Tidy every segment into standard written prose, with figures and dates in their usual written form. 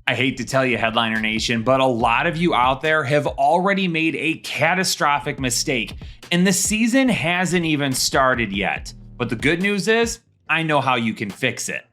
I hate to tell you, Headliner Nation, but a lot of you out there have already made a catastrophic mistake, and the season hasn't even started yet. But the good news is, I know how you can fix it.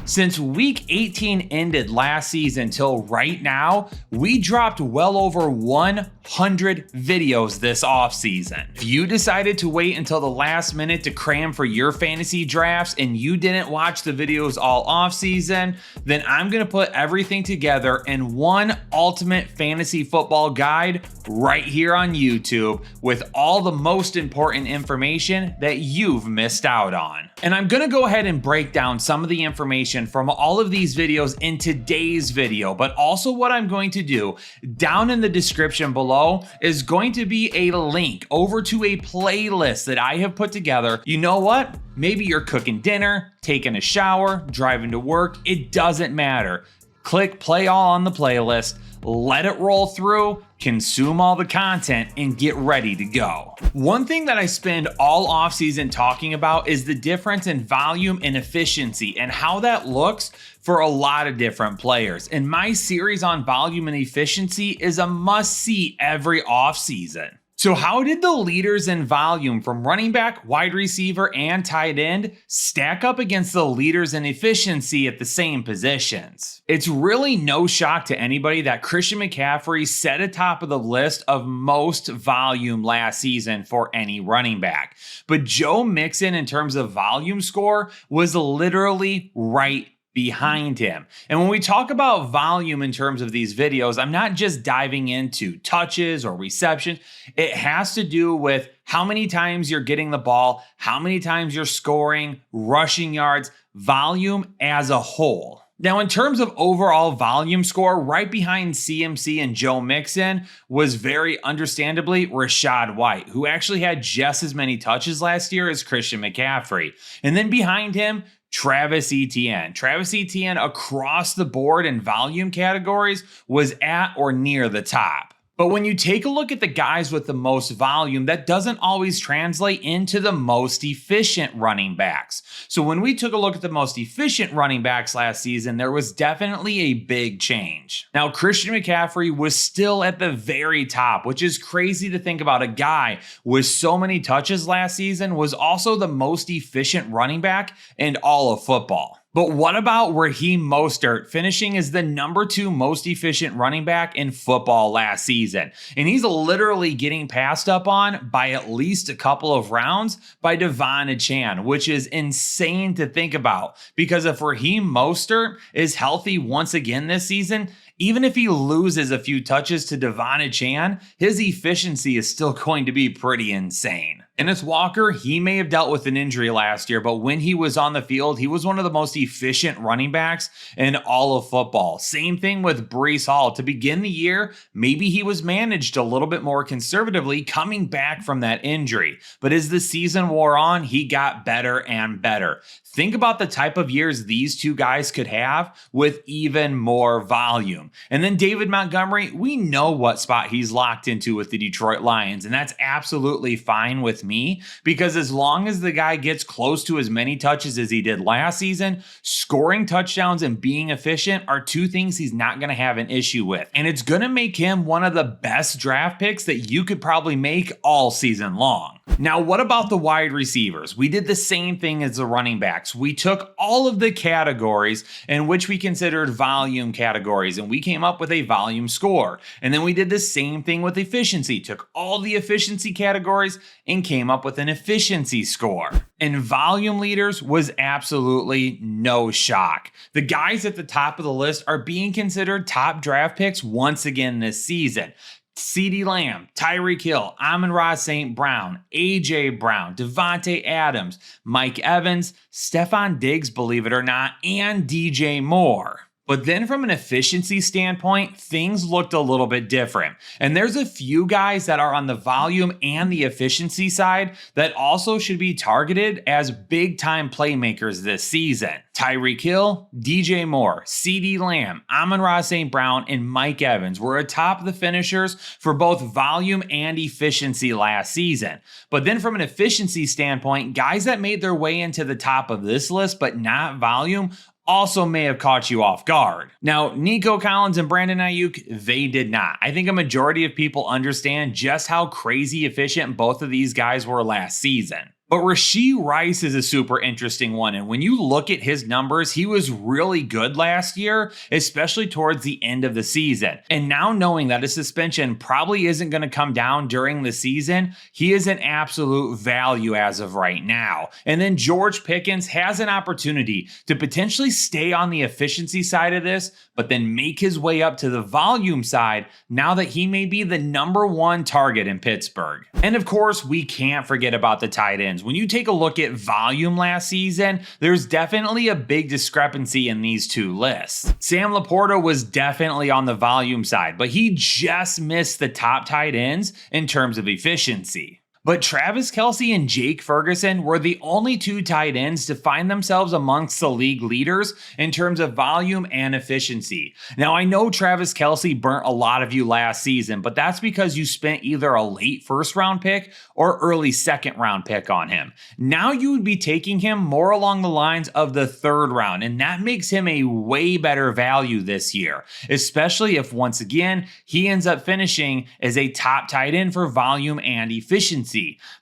Since week 18 ended last season till right now, we dropped well over 100 videos this offseason. If you decided to wait until the last minute to cram for your fantasy drafts and you didn't watch the videos all offseason, then I'm gonna put everything together in one ultimate fantasy football guide right here on YouTube with all the most important information that you've missed out on. And I'm gonna go ahead and break down some of the information from all of these videos in today's video, but also what I'm going to do down in the description below is going to be a link over to a playlist that I have put together. You know what? Maybe you're cooking dinner, taking a shower, driving to work, it doesn't matter. Click play all on the playlist, let it roll through, consume all the content, and get ready to go. One thing that I spend all offseason talking about is the difference in volume and efficiency and how that looks for a lot of different players. And my series on volume and efficiency is a must-see every offseason. So how did the leaders in volume from running back, wide receiver, and tight end stack up against the leaders in efficiency at the same positions? It's really no shock to anybody that Christian McCaffrey set atop of the list of most volume last season for any running back. But Joe Mixon, in terms of volume score, was literally right behind him. And when we talk about volume in terms of these videos, I'm not just diving into touches or receptions. It has to do with how many times you're getting the ball, how many times you're scoring, rushing yards, volume as a whole. Now, in terms of overall volume score, right behind CMC and Joe Mixon was very understandably Rachaad White, who actually had just as many touches last year as Christian McCaffrey. And then behind him, Travis Etienne. Travis Etienne across the board in volume categories was at or near the top. But when you take a look at the guys with the most volume, that doesn't always translate into the most efficient running backs. So when we took a look at the most efficient running backs last season, there was definitely a big change. Now, Christian McCaffrey was still at the very top, which is crazy to think about. A guy with so many touches last season was also the most efficient running back in all of football. But what about Raheem Mostert finishing as the number 2 most efficient running back in football last season? And he's literally getting passed up on by at least a couple of rounds by De'Von Achane, which is insane to think about. Because if Raheem Mostert is healthy once again this season, even if he loses a few touches to De'Von Achane, his efficiency is still going to be pretty insane. Kenneth Walker, he may have dealt with an injury last year, but when he was on the field, he was one of the most efficient running backs in all of football. Same thing with Breece Hall. To begin the year, maybe he was managed a little bit more conservatively coming back from that injury. But as the season wore on, he got better and better. Think about the type of years these two guys could have with even more volume. And then David Montgomery, we know what spot he's locked into with the Detroit Lions, and that's absolutely fine with me, because as long as the guy gets close to as many touches as he did last season, scoring touchdowns and being efficient are two things he's not going to have an issue with. And it's going to make him one of the best draft picks that you could probably make all season long. Now, what about the wide receivers? We did the same thing as the running backs. We took all of the categories in which we considered volume categories, and we came up with a volume score. And then we did the same thing with efficiency, took all the efficiency categories and came up with an efficiency score. And volume leaders was absolutely no shock. The guys at the top of the list are being considered top draft picks once again this season. CeeDee Lamb, Tyreek Hill, Amon-Ra St. Brown, A.J. Brown, Devontae Adams, Mike Evans, Stefon Diggs, believe it or not, and DJ Moore. But then from an efficiency standpoint, things looked a little bit different. And there's a few guys that are on the volume and the efficiency side that also should be targeted as big time playmakers this season. Tyreek Hill, DJ Moore, CeeDee Lamb, Amon-Ra St. Brown, and Mike Evans were atop the finishers for both volume and efficiency last season. But then from an efficiency standpoint, guys that made their way into the top of this list but not volume also may have caught you off guard. Now, Nico Collins and Brandon Ayuk, they did not. I think a majority of people understand just how crazy efficient both of these guys were last season. But Rashee Rice is a super interesting one. And when you look at his numbers, he was really good last year, especially towards the end of the season. And now knowing that a suspension probably isn't going to come down during the season, he is an absolute value as of right now. And then George Pickens has an opportunity to potentially stay on the efficiency side of this, but then make his way up to the volume side now that he may be the #1 target in Pittsburgh. And of course, we can't forget about the tight ends. When you take a look at volume last season, there's definitely a big discrepancy in these two lists. Sam Laporta was definitely on the volume side, but he just missed the top tight ends in terms of efficiency. But Travis Kelce and Jake Ferguson were the only two tight ends to find themselves amongst the league leaders in terms of volume and efficiency. Now, I know Travis Kelce burnt a lot of you last season, but that's because you spent either a late first-round pick or early second-round pick on him. Now you would be taking him more along the lines of the third round, and that makes him a way better value this year, especially if, once again, he ends up finishing as a top tight end for volume and efficiency.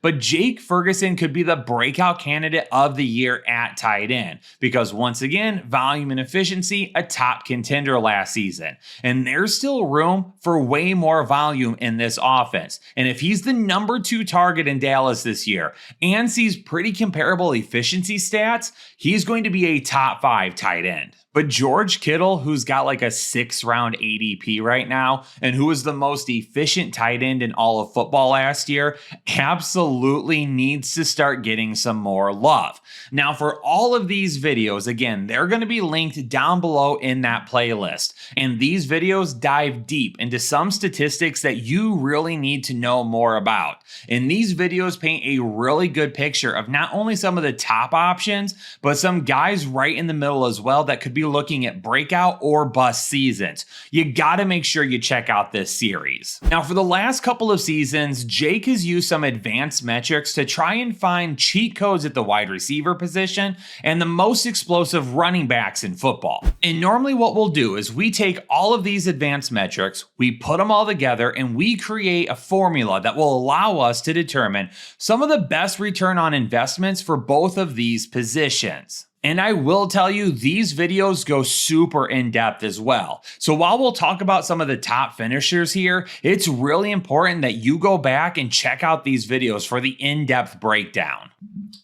But Jake Ferguson could be the breakout candidate of the year at tight end because, once again, volume and efficiency, a top contender last season. And there's still room for way more volume in this offense. And if he's the #2 target in Dallas this year and sees pretty comparable efficiency stats, he's going to be a top 5 tight end. But George Kittle, who's got like a 6th-round ADP right now, and who was the most efficient tight end in all of football last year, absolutely needs to start getting some more love. Now, for all of these videos, again, they're going to be linked down below in that playlist. And these videos dive deep into some statistics that you really need to know more about. And these videos paint a really good picture of not only some of the top options, but some guys right in the middle as well that could be looking at breakout or bust seasons. You got to make sure you check out this series. Now, for the last couple of seasons, Jake has used some advanced metrics to try and find cheat codes at the wide receiver position and the most explosive running backs in football. And normally what we'll do is we take all of these advanced metrics, we put them all together, and we create a formula that will allow us to determine some of the best return on investments for both of these positions. And I will tell you, these videos go super in depth as well. So while we'll talk about some of the top finishers here, it's really important that you go back and check out these videos for the in-depth breakdown.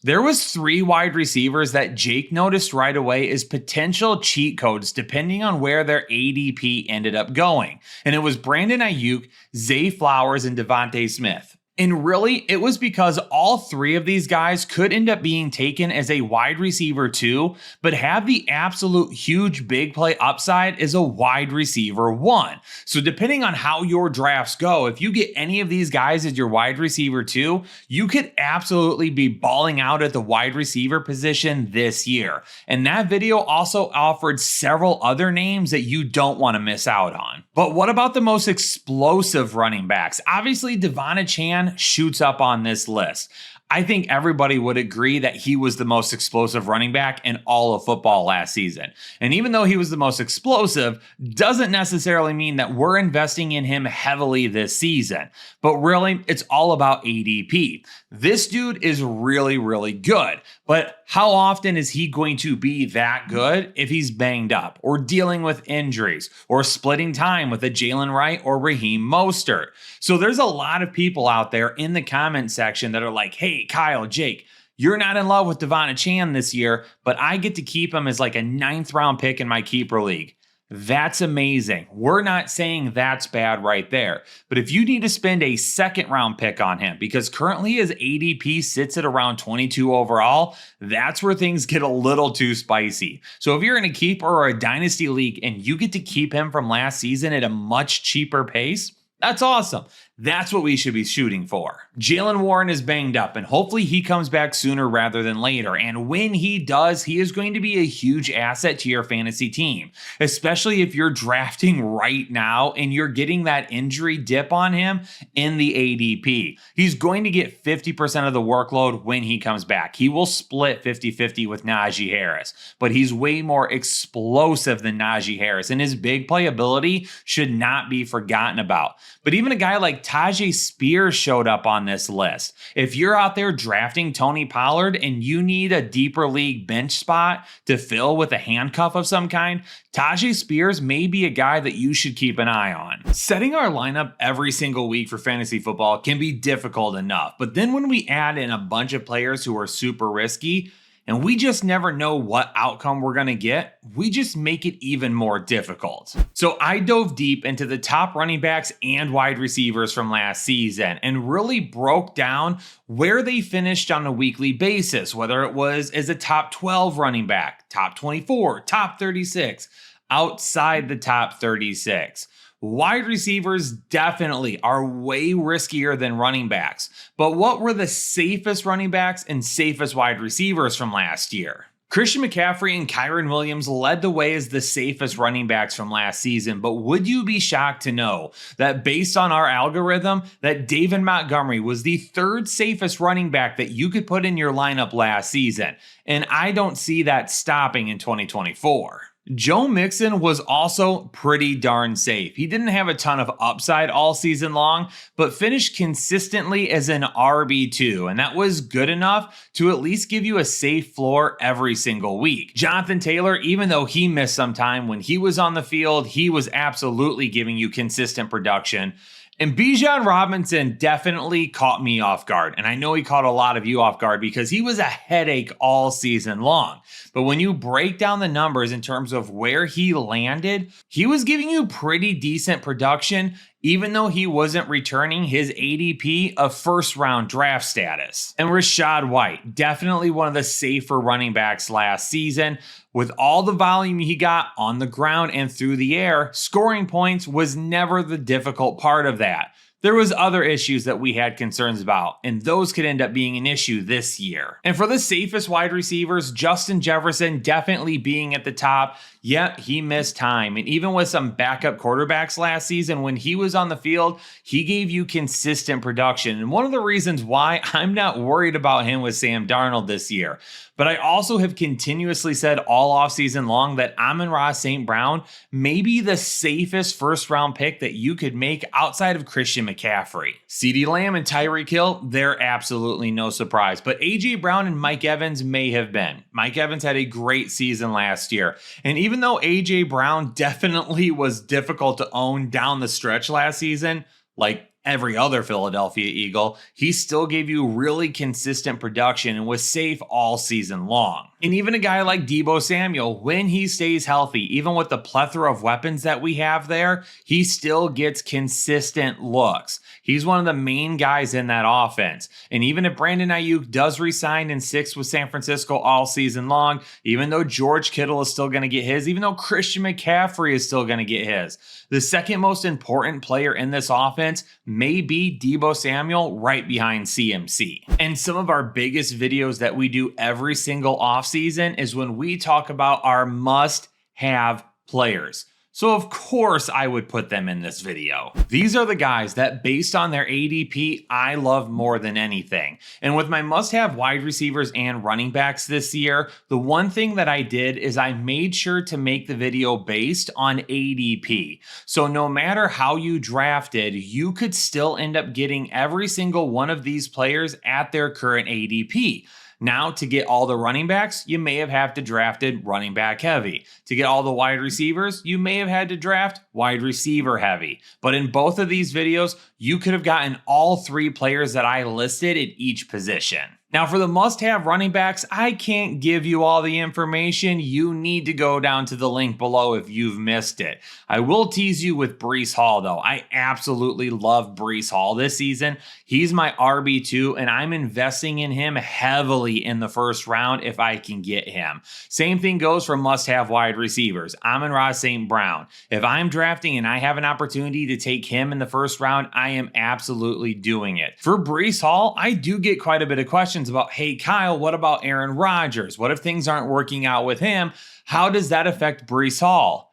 There was 3 wide receivers that Jake noticed right away as potential cheat codes depending on where their ADP ended up going. And it was Brandon Ayuk, Zay Flowers, and Devontae Smith. And really, it was because all 3 of these guys could end up being taken as a wide receiver too, but have the absolute huge big play upside as a wide receiver 1. So depending on how your drafts go, if you get any of these guys as your wide receiver 2, you could absolutely be balling out at the wide receiver position this year. And that video also offered several other names that you don't want to miss out on. But what about the most explosive running backs? Obviously, Devon Achane shoots up on this list. I think everybody would agree that he was the most explosive running back in all of football last season. And even though he was the most explosive, doesn't necessarily mean that we're investing in him heavily this season. But really, it's all about ADP. This dude is really, really good. But how often is he going to be that good if he's banged up or dealing with injuries or splitting time with a Jalen Wright or Raheem Mostert? So there's a lot of people out there in the comment section that are like, hey, Kyle, Jake, you're not in love with Devon Achane this year, but I get to keep him as like a 9th-round pick in my keeper league. That's amazing. We're not saying that's bad right there. But if you need to spend a 2nd-round pick on him, because currently his ADP sits at around 22 overall, that's where things get a little too spicy. So if you're in a keeper or a dynasty league and you get to keep him from last season at a much cheaper pace, that's awesome. That's what we should be shooting for. Jaylen Warren is banged up, and hopefully he comes back sooner rather than later. And when he does, he is going to be a huge asset to your fantasy team, especially if you're drafting right now and you're getting that injury dip on him in the ADP. He's going to get 50% of the workload when he comes back. He will split 50-50 with Najee Harris, but he's way more explosive than Najee Harris, and his big playability should not be forgotten about. But even a guy like Tyjae Spears showed up on this list. If you're out there drafting Tony Pollard and you need a deeper league bench spot to fill with a handcuff of some kind, Tyjae Spears may be a guy that you should keep an eye on. Setting our lineup every single week for fantasy football can be difficult enough, but then when we add in a bunch of players who are super risky, and we just never know what outcome we're going to get, we just make it even more difficult. So I dove deep into the top running backs and wide receivers from last season and really broke down where they finished on a weekly basis, whether it was as a top 12 running back, top 24, top 36, outside the top 36. Wide receivers definitely are way riskier than running backs, but what were the safest running backs and safest wide receivers from last year? Christian McCaffrey and Kyren Williams led the way as the safest running backs from last season, but would you be shocked to know that based on our algorithm, that David Montgomery was the third safest running back that you could put in your lineup last season? And I don't see that stopping in 2024. Joe Mixon was also pretty darn safe. He didn't have a ton of upside all season long, but finished consistently as an RB2, and that was good enough to at least give you a safe floor every single week. Jonathan Taylor, even though he missed some time when he was on the field, he was absolutely giving you consistent production. And Bijan Robinson definitely caught me off guard. And I know he caught a lot of you off guard because he was a headache all season long. But when you break down the numbers in terms of where he landed, he was giving you pretty decent production, even though he wasn't returning his ADP of first round draft status. And Rachaad White, definitely one of the safer running backs last season. With all the volume he got on the ground and through the air, scoring points was never the difficult part of that. There was other issues that we had concerns about, and those could end up being an issue this year. And for the safest wide receivers, Justin Jefferson definitely being at the top. Yet he missed time. And even with some backup quarterbacks last season, when he was on the field, he gave you consistent production. And one of the reasons why I'm not worried about him with Sam Darnold this year. But I also have continuously said all offseason long that Amon-Ra St. Brown may be the safest first round pick that you could make outside of Christian McCaffrey. CeeDee Lamb and Tyreek Hill, they're absolutely no surprise. But A.J. Brown and Mike Evans may have been. Mike Evans had a great season last year. And even though A.J. Brown definitely was difficult to own down the stretch last season, like every other Philadelphia Eagle, he still gave you really consistent production and was safe all season long. And even a guy like Deebo Samuel, when he stays healthy, even with the plethora of weapons that we have there, he still gets consistent looks. He's one of the main guys in that offense. And even if Brandon Ayuk does resign and sticks with San Francisco all season long, even though George Kittle is still going to get his, even though Christian McCaffrey is still going to get his, the second most important player in this offense may be Deebo Samuel right behind CMC. And some of our biggest videos that we do every single offseason is when we talk about our must-have players. So of course I would put them in this video. These are the guys that based on their ADP, I love more than anything. And with my must-have wide receivers and running backs this year, the one thing that I did is I made sure to make the video based on ADP. So no matter how you drafted, you could still end up getting every single one of these players at their current ADP. Now, to get all the running backs, you may have had to drafted running back heavy. To get all the wide receivers, you may have had to draft wide receiver heavy. But in both of these videos, you could have gotten all three players that I listed at each position. Now, for the must-have running backs, I can't give you all the information. You need to go down to the link below if you've missed it. I will tease you with Breece Hall, though. I absolutely love Breece Hall this season. He's my RB2, and I'm investing in him heavily in the first round if I can get him. Same thing goes for must-have wide receivers. Amon-Ra St. Brown. If I'm drafting and I have an opportunity to take him in the first round, I am absolutely doing it. For Breece Hall, I do get quite a bit of questions about, hey, Kyle, what about Aaron Rodgers? What if things aren't working out with him? How does that affect Breece Hall?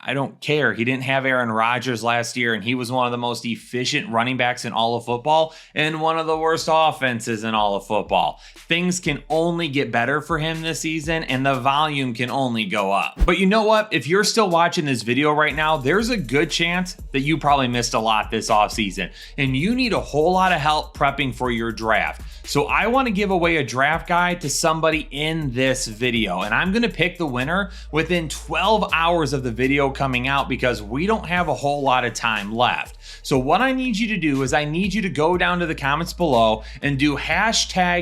I don't care. He didn't have Aaron Rodgers last year, and he was one of the most efficient running backs in all of football and one of the worst offenses in all of football. Things can only get better for him this season, and the volume can only go up. But you know what? If you're still watching this video right now, there's a good chance that you probably missed a lot this offseason, and you need a whole lot of help prepping for your draft. So I want to give away a draft guide to somebody in this video, and I'm going to pick the winner within 12 hours of the video coming out because we don't have a whole lot of time left. So what I need you to do is I need you to go down to the comments below and do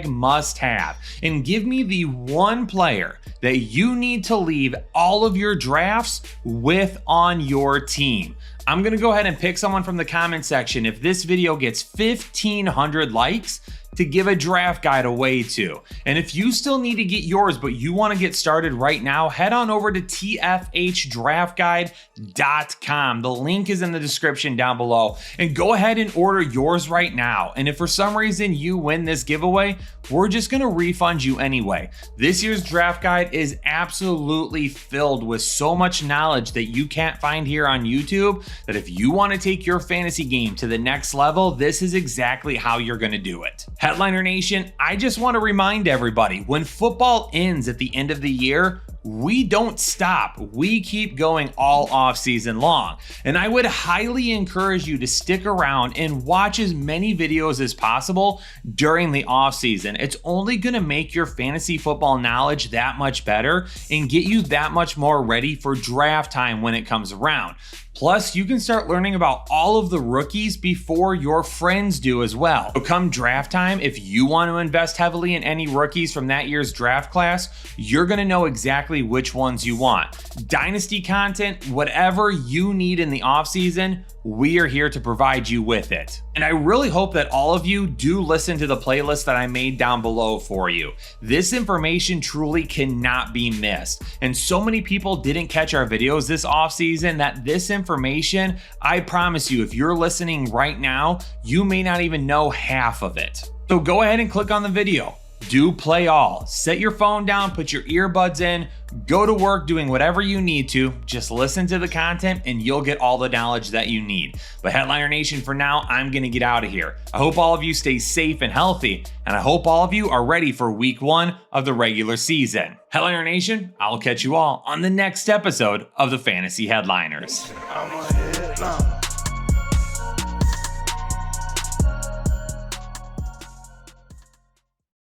#must-have and give me the one player that you need to leave all of your drafts with on your team. I'm going to go ahead and pick someone from the comment section if this video gets 1,500 likes to give a draft guide away to. And if you still need to get yours, but you want to get started right now, head on over to tfhdraftguide.com. The link is in the description down below, and go ahead and order yours right now. And if for some reason you win this giveaway, we're just going to refund you anyway. This year's draft guide is absolutely filled with so much knowledge that you can't find here on YouTube, that if you want to take your fantasy game to the next level, this is exactly how you're going to do it. Headliner Nation, I just want to remind everybody, when football ends at the end of the year, we don't stop. We keep going all off season long. And I would highly encourage you to stick around and watch as many videos as possible during the off season. It's only going to make your fantasy football knowledge that much better and get you that much more ready for draft time when it comes around. Plus, you can start learning about all of the rookies before your friends do as well. So come draft time, if you want to invest heavily in any rookies from that year's draft class, you're going to know exactly which ones you want. Dynasty content, whatever you need in the offseason, we are here to provide you with it. And I really hope that all of you do listen to the playlist that I made down below for you. This information truly cannot be missed. And so many people didn't catch our videos this offseason that this information, I promise you, if you're listening right now, you may not even know half of it. So go ahead and click on the video. Do play all. Set your phone down, put your earbuds in, go to work doing whatever you need to. Just listen to the content and you'll get all the knowledge that you need. But Headliner Nation, for now, I'm going to get out of here. I hope all of you stay safe and healthy, and I hope all of you are ready for week 1 of the regular season. Headliner Nation, I'll catch you all on the next episode of the Fantasy Headliners.